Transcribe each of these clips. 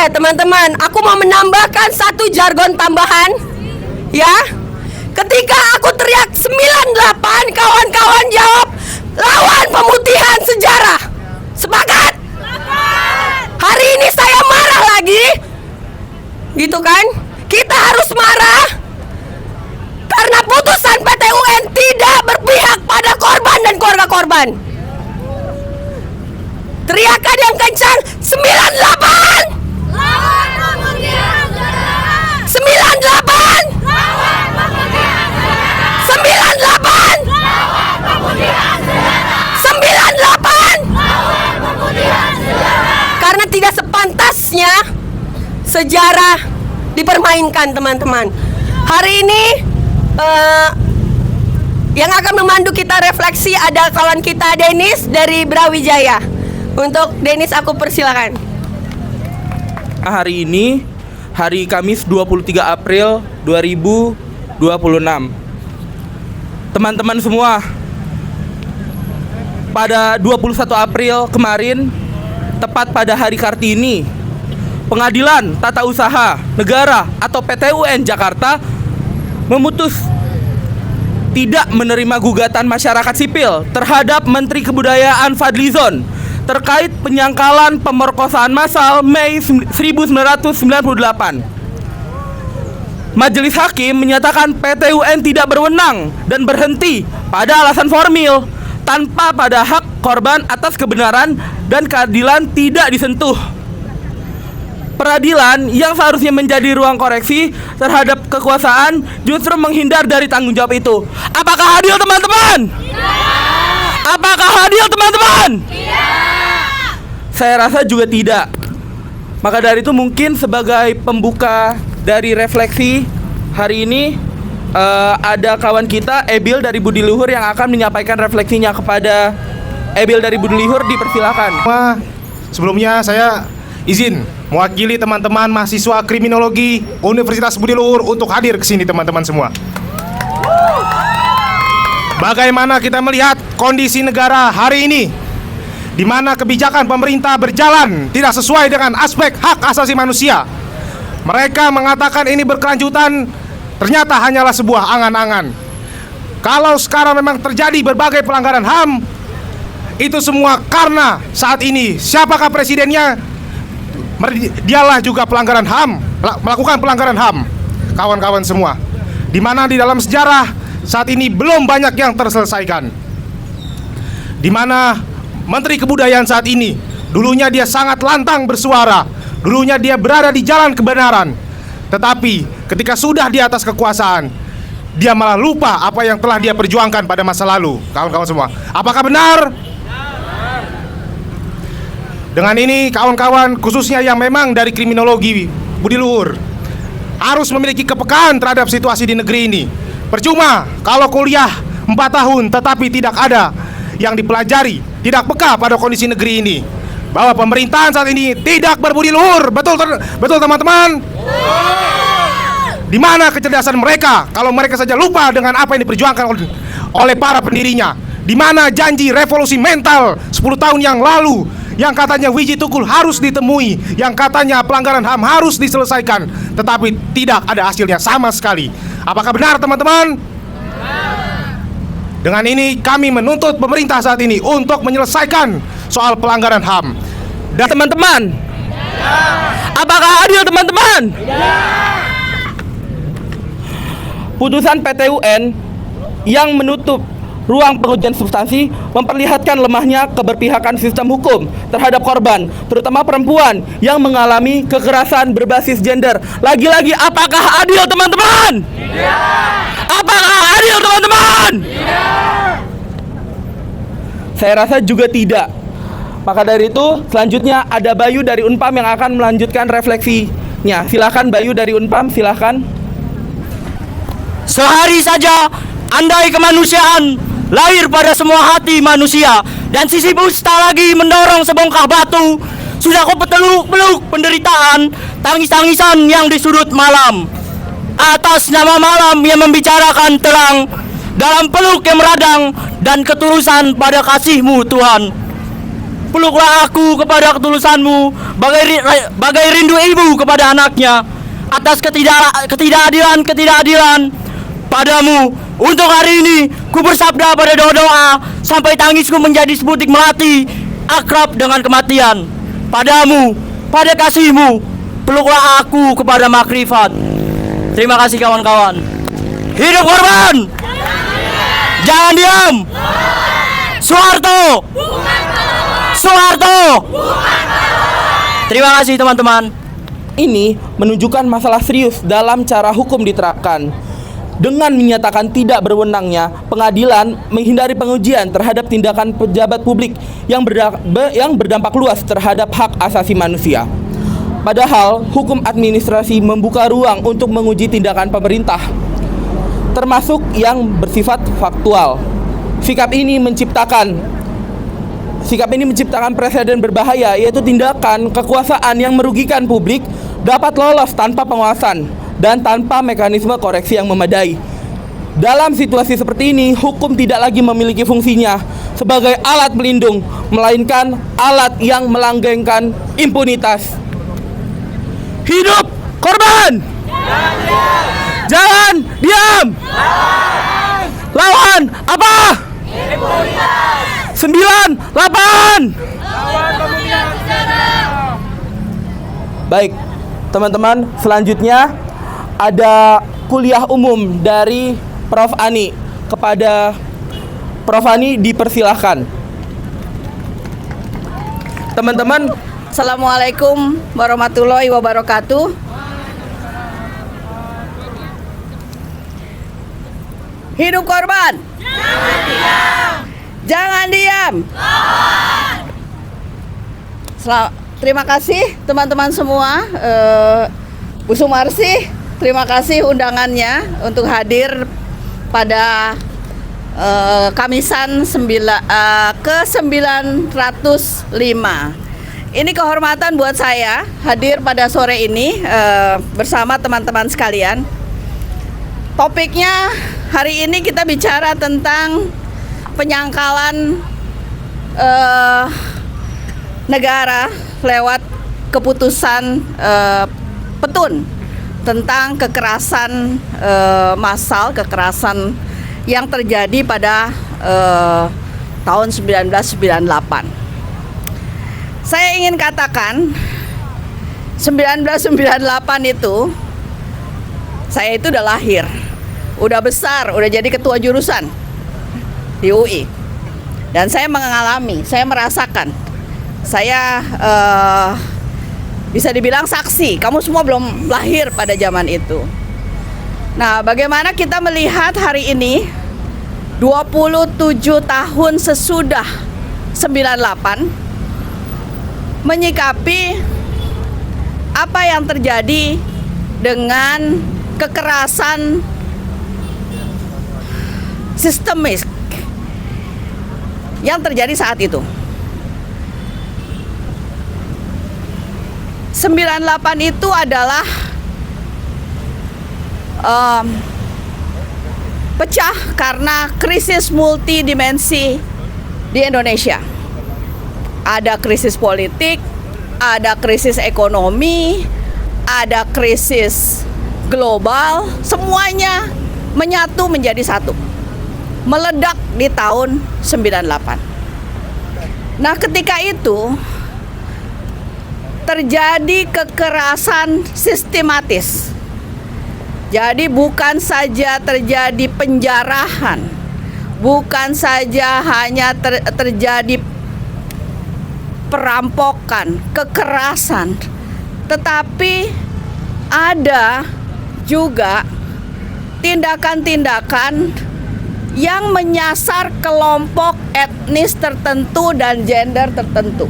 teman-teman, aku mau menambahkan satu jargon tambahan. Ya. Ketika aku teriak 98, kawan-kawan jawab lawan pemutihan sejarah. Sepakat? Hari ini saya marah lagi. Gitu kan? Kita harus marah karena putusan PT UN tidak berpihak pada korban dan keluarga korban. Teriakan yang kencang 98. Lawan pemutihan sejarah. 98. Lawan pemutihan sejarah. 98. Lawan pemutihan sejarah. 98. Lawan pemutihan sejarah. Karena tidak sepantasnya sejarah dipermainkan, teman-teman. Hari ini yang akan memandu kita refleksi ada kawan kita Denis dari Brawijaya. Untuk Denis aku persilakan. Hari ini hari Kamis 23 April 2026. Teman-teman semua, pada 21 April kemarin, tepat pada hari Kartini, Pengadilan Tata Usaha Negara atau PT UN Jakarta memutus tidak menerima gugatan masyarakat sipil terhadap Menteri Kebudayaan Fadlizon terkait penyangkalan pemerkosaan massal Mei 1998. Majelis Hakim menyatakan PT UN tidak berwenang dan berhenti pada alasan formil tanpa pada hak korban atas kebenaran dan keadilan tidak disentuh. Peradilan yang seharusnya menjadi ruang koreksi terhadap kekuasaan justru menghindar dari tanggung jawab itu. Apakah adil, teman-teman? Tidak. Apakah adil, teman-teman? Tidak. Saya rasa juga tidak. Maka dari itu mungkin sebagai pembuka dari refleksi hari ini ada kawan kita Ebil dari Budi Luhur yang akan menyampaikan refleksinya. Kepada Ebil dari Budi Luhur, dipersilakan. Sebelumnya saya izin mewakili teman-teman mahasiswa kriminologi Universitas Budi Luhur untuk hadir ke sini, teman-teman semua. Bagaimana kita melihat kondisi negara hari ini, di mana kebijakan pemerintah berjalan tidak sesuai dengan aspek hak asasi manusia. Mereka mengatakan ini berkelanjutan, ternyata hanyalah sebuah angan-angan. Kalau sekarang memang terjadi berbagai pelanggaran HAM, itu semua karena saat ini siapakah presidennya? Dialah juga pelanggaran HAM, melakukan pelanggaran HAM, kawan-kawan semua. Di mana di dalam sejarah saat ini belum banyak yang terselesaikan. Di mana Menteri Kebudayaan saat ini, dulunya dia sangat lantang bersuara, dulunya dia berada di jalan kebenaran. Tetapi ketika sudah di atas kekuasaan, dia malah lupa apa yang telah dia perjuangkan pada masa lalu. Kawan-kawan semua, apakah benar? Dengan ini kawan-kawan, khususnya yang memang dari kriminologi Budi Luhur, harus memiliki kepekaan terhadap situasi di negeri ini. Percuma kalau kuliah 4 tahun tetapi tidak ada yang dipelajari, tidak peka pada kondisi negeri ini, bahwa pemerintahan saat ini tidak berbudi luhur. Betul teman-teman? Di mana kecerdasan mereka kalau mereka saja lupa dengan apa yang diperjuangkan oleh para pendirinya? Di mana janji revolusi mental 10 tahun yang lalu, yang katanya Wiji Tukul harus ditemui, yang katanya pelanggaran HAM harus diselesaikan, tetapi tidak ada hasilnya sama sekali. Apakah benar, teman-teman? Dengan ini kami menuntut pemerintah saat ini untuk menyelesaikan soal pelanggaran HAM. Dan teman-teman, apakah adil, teman-teman? Putusan PT UN yang menutup ruang pengujian substansi memperlihatkan lemahnya keberpihakan sistem hukum terhadap korban, terutama perempuan yang mengalami kekerasan berbasis gender. Lagi-lagi, apakah adil, teman-teman? Tidak. Apakah adil, teman-teman? Tidak. Saya rasa juga tidak. Maka dari itu, selanjutnya ada Bayu dari Unpam yang akan melanjutkan refleksinya. Silakan Bayu dari Unpam, silakan. Sehari saja, andai kemanusiaan lahir pada semua hati manusia, dan Sisyphus tak lagi mendorong sebongkah batu, sudah kau peluk penderitaan, tangis-tangisan yang di sudut malam. Atas nama malam yang membicarakan terang, dalam peluk yang meradang dan ketulusan pada kasih-Mu Tuhan. peluklah aku kepada ketulusanmu bagai rindu ibu kepada anaknya atas ketidakadilan padamu. Untuk hari ini ku bersabda pada doa sampai tangisku menjadi sebutik melati akrab dengan kematian. Padamu, pada kasihmu, peluklah aku kepada makrifat. Terima kasih kawan-kawan. Hidup korban! Jangan diam! Soeharto! Soeharto! Terima kasih teman-teman. Ini menunjukkan masalah serius dalam cara hukum diterapkan. Dengan menyatakan tidak berwenangnya, pengadilan menghindari pengujian terhadap tindakan pejabat publik yang berdampak luas terhadap hak asasi manusia. Padahal, hukum administrasi membuka ruang untuk menguji tindakan pemerintah, termasuk yang bersifat faktual. Sikap ini menciptakan preseden berbahaya, yaitu tindakan kekuasaan yang merugikan publik dapat lolos tanpa pengawasan dan tanpa mekanisme koreksi yang memadai. Dalam situasi seperti ini, hukum tidak lagi memiliki fungsinya sebagai alat pelindung, melainkan alat yang melanggengkan impunitas. Hidup korban! Jangan diam! Lawan apa? 98. Baik, teman-teman, selanjutnya ada kuliah umum dari Prof. Ani. Kepada Prof. Ani dipersilahkan. Teman-teman, Assalamualaikum warahmatullahi wabarakatuh. Hidup korban! Jangan diam! Terima kasih teman-teman semua. Bu Sumarsi, terima kasih undangannya untuk hadir pada Kamisan ke-905. Ini kehormatan buat saya hadir pada sore ini bersama teman-teman sekalian. Topiknya hari ini kita bicara tentang penyangkalan negara lewat keputusan Petun tentang kekerasan massal, kekerasan yang terjadi pada tahun 1998. Saya ingin katakan 1998 itu saya itu udah lahir, udah besar, udah jadi ketua jurusan di UI. Dan saya mengalami, saya merasakan, saya bisa dibilang saksi. Kamu semua belum lahir pada zaman itu. Nah, bagaimana kita melihat hari ini 27 tahun sesudah 98 menyikapi apa yang terjadi dengan kekerasan sistemis yang terjadi saat itu. 98 itu adalah pecah karena krisis multidimensi di Indonesia. Ada krisis politik, ada krisis ekonomi, ada krisis global, semuanya menyatu menjadi satu. Meledak di tahun 98. Nah, ketika itu terjadi kekerasan sistematis. Jadi bukan saja terjadi penjarahan, bukan saja hanya terjadi perampokan, kekerasan, tetapi ada juga tindakan-tindakan yang menyasar kelompok etnis tertentu dan gender tertentu,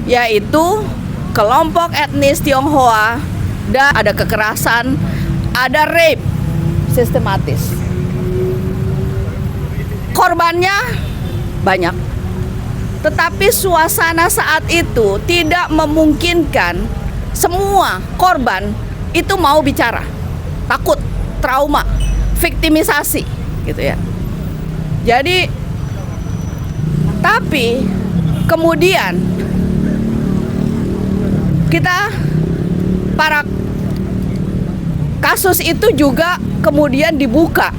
yaitu kelompok etnis Tionghoa, dan ada kekerasan, ada rape sistematis. Korbannya banyak, tetapi suasana saat itu tidak memungkinkan semua korban itu mau bicara. Takut, trauma, viktimisasi gitu ya. Jadi, tapi kemudian kita para kasus itu juga kemudian dibuka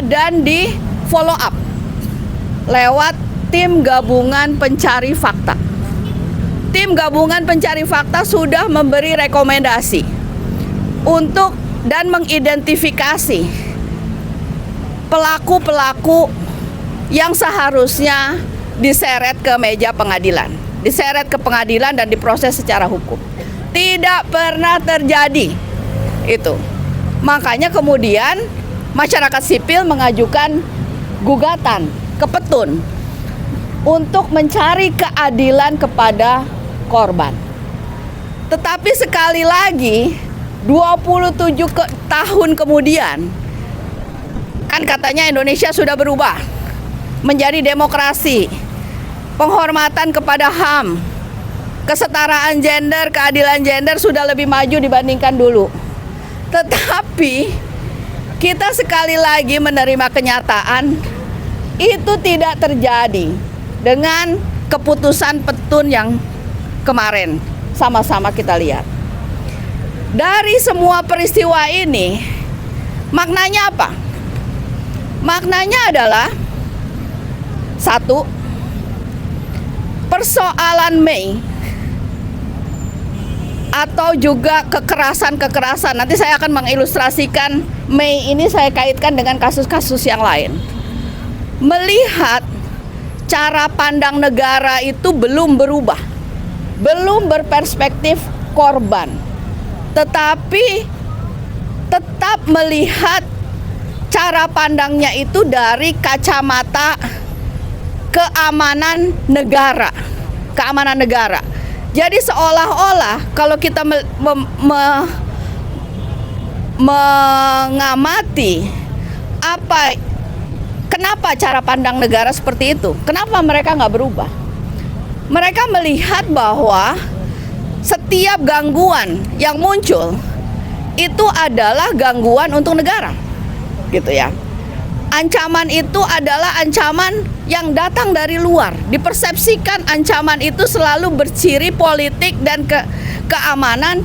dan di follow up lewat tim gabungan pencari fakta. Tim gabungan pencari fakta sudah memberi rekomendasi untuk dan mengidentifikasi pelaku-pelaku yang seharusnya diseret ke meja pengadilan, diseret ke pengadilan dan diproses secara hukum. Tidak pernah terjadi itu. Makanya kemudian masyarakat sipil mengajukan gugatan ke Petun untuk mencari keadilan kepada korban. Tetapi sekali lagi 27 tahun kemudian, kan katanya Indonesia sudah berubah menjadi demokrasi, penghormatan kepada HAM, kesetaraan gender, keadilan gender sudah lebih maju dibandingkan dulu. Tetapi kita sekali lagi menerima kenyataan itu tidak terjadi dengan keputusan Petun yang kemarin sama-sama kita lihat. Dari semua peristiwa ini, maknanya apa? Maknanya adalah satu, persoalan Mei atau juga kekerasan-kekerasan. Nanti saya akan mengilustrasikan Mei ini, saya kaitkan dengan kasus-kasus yang lain. Melihat cara pandang negara itu belum berubah, belum berperspektif korban, tetapi tetap melihat cara pandangnya itu dari kacamata keamanan negara. Jadi seolah-olah kalau kita mengamati kenapa cara pandang negara seperti itu, kenapa mereka nggak berubah? Mereka melihat bahwa setiap gangguan yang muncul itu adalah gangguan untuk negara, gitu ya. Ancaman itu adalah ancaman yang datang dari luar. Dipersepsikan ancaman itu selalu berciri politik dan keamanan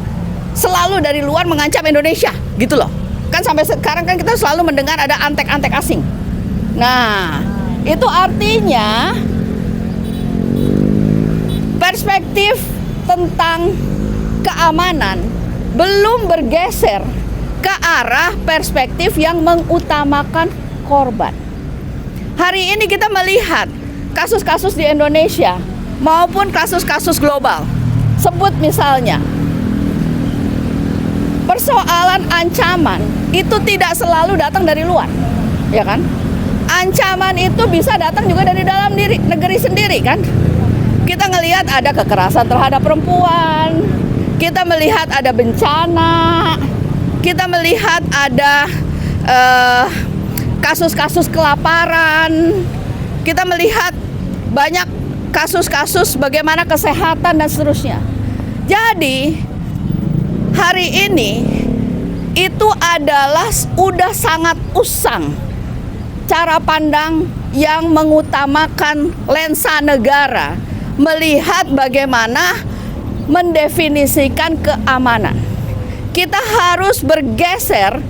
selalu dari luar mengancam Indonesia, gitu loh. Kan sampai sekarang kan kita selalu mendengar ada antek-antek asing. Nah, itu artinya perspektif tentang keamanan belum bergeser ke arah perspektif yang mengutamakan korban. Hari ini kita melihat kasus-kasus di Indonesia maupun kasus-kasus global. Sebut misalnya persoalan ancaman itu tidak selalu datang dari luar, ya kan? Ancaman itu bisa datang juga dari dalam negeri sendiri, kan? Kita ngelihat ada kekerasan terhadap perempuan, kita melihat ada bencana, kita melihat ada kasus-kasus kelaparan, kita melihat banyak kasus-kasus bagaimana kesehatan dan seterusnya. Jadi hari ini itu adalah udah sangat usang cara pandang yang mengutamakan lensa negara melihat bagaimana mendefinisikan keamanan. Kita harus bergeser,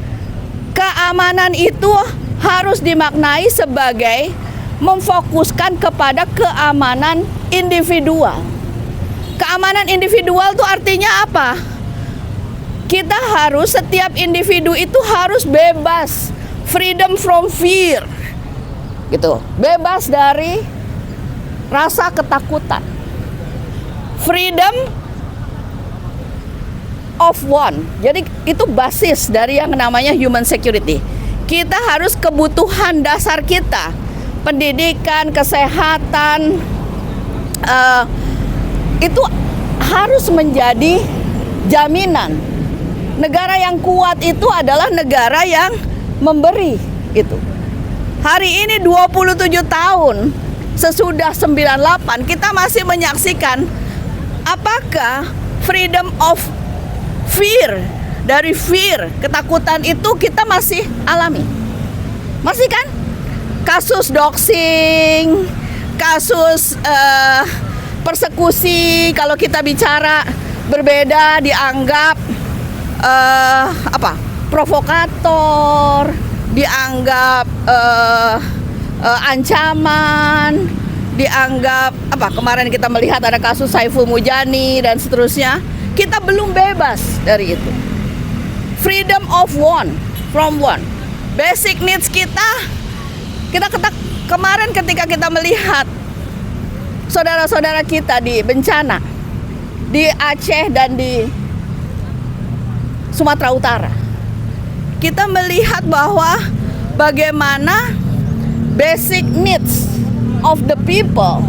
keamanan itu harus dimaknai sebagai memfokuskan kepada keamanan individual. Keamanan individual itu artinya apa? Kita harus, setiap individu itu harus bebas, freedom from fear, gitu, bebas dari rasa ketakutan, freedom of one. Jadi itu basis dari yang namanya human security. Kita harus kebutuhan dasar kita, pendidikan, kesehatan, itu harus menjadi jaminan. Negara yang kuat itu adalah negara yang memberi itu. Hari ini 27 tahun sesudah 98 kita masih menyaksikan apakah freedom of fear, dari fear, ketakutan itu kita masih alami. Masih kan? Kasus doxing, kasus persekusi, kalau kita bicara berbeda dianggap provokator, dianggap ancaman, dianggap kemarin kita melihat ada kasus Saiful Mujani dan seterusnya. Kita belum bebas dari itu. Freedom of one, from one. Basic needs kita kemarin ketika kita melihat saudara-saudara kita di bencana di Aceh dan di Sumatera Utara, kita melihat bahwa bagaimana basic needs of the people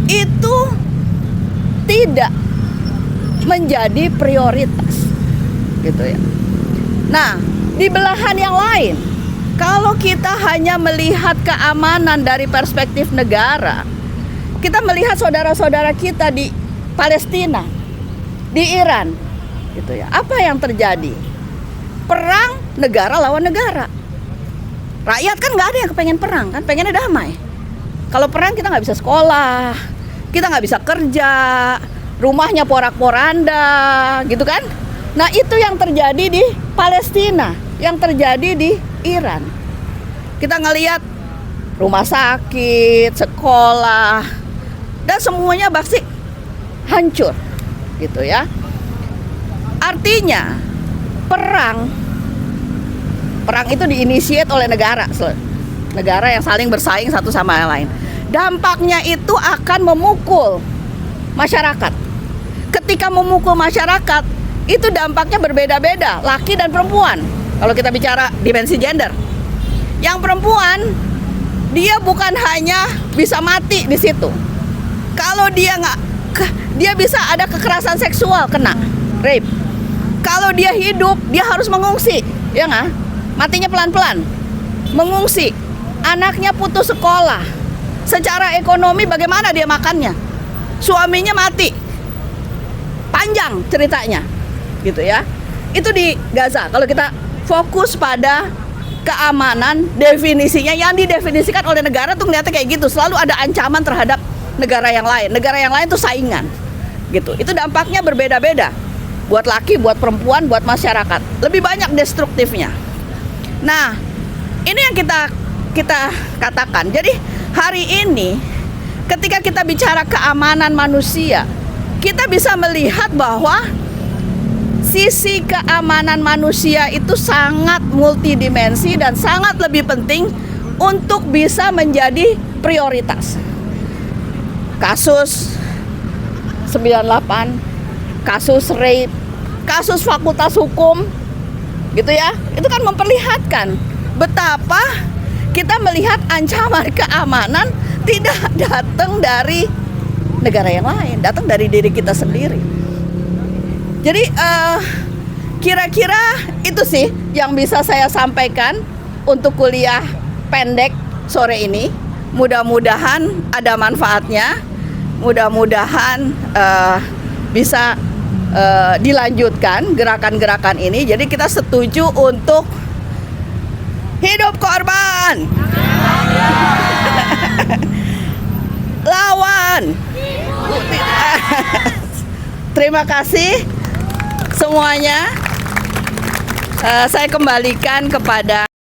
itu tidak menjadi prioritas, gitu ya. Nah, di belahan yang lain, kalau kita hanya melihat keamanan dari perspektif negara, kita melihat saudara-saudara kita di Palestina, di Iran, gitu ya. Apa yang terjadi? Perang negara lawan negara. Rakyat kan nggak ada yang kepengen perang, kan pengennya damai. Kalau perang kita nggak bisa sekolah, kita nggak bisa kerja, rumahnya porak-poranda, gitu kan? Nah, itu yang terjadi di Palestina, yang terjadi di Iran. Kita ngelihat rumah sakit, sekolah, dan semuanya pasti hancur, gitu ya. Artinya perang itu diinisiat oleh negara yang saling bersaing satu sama yang lain. Dampaknya itu akan memukul masyarakat. Ketika memukul masyarakat, itu dampaknya berbeda-beda, laki dan perempuan. Kalau kita bicara dimensi gender, yang perempuan dia bukan hanya bisa mati di situ. Kalau dia bisa ada kekerasan seksual, kena rape. Kalau dia hidup, dia harus mengungsi, ya nggak? Matinya pelan-pelan, mengungsi. Anaknya putus sekolah. Secara ekonomi bagaimana dia makannya? Suaminya mati. Panjang ceritanya, gitu ya. Itu di Gaza. Kalau kita fokus pada keamanan, definisinya yang didefinisikan oleh negara tuh ngeliatnya kayak gitu. Selalu ada ancaman terhadap negara yang lain. Negara yang lain tuh saingan, gitu. Itu dampaknya berbeda-beda. Buat laki, buat perempuan, buat masyarakat. Lebih banyak destruktifnya. Nah, ini yang kita katakan. Jadi hari ini ketika kita bicara keamanan manusia, kita bisa melihat bahwa sisi keamanan manusia itu sangat multidimensi dan sangat lebih penting untuk bisa menjadi prioritas. Kasus 98, kasus rape, kasus fakultas hukum, gitu ya. Itu kan memperlihatkan betapa kita melihat ancaman keamanan tidak datang dari negara yang lain, datang dari diri kita sendiri. Jadi kira-kira itu sih yang bisa saya sampaikan untuk kuliah pendek sore ini. Mudah-mudahan ada manfaatnya, mudah-mudahan bisa dilanjutkan gerakan-gerakan ini. Jadi kita setuju untuk hidup korban, lawan. Terima kasih semuanya. Saya kembalikan kepada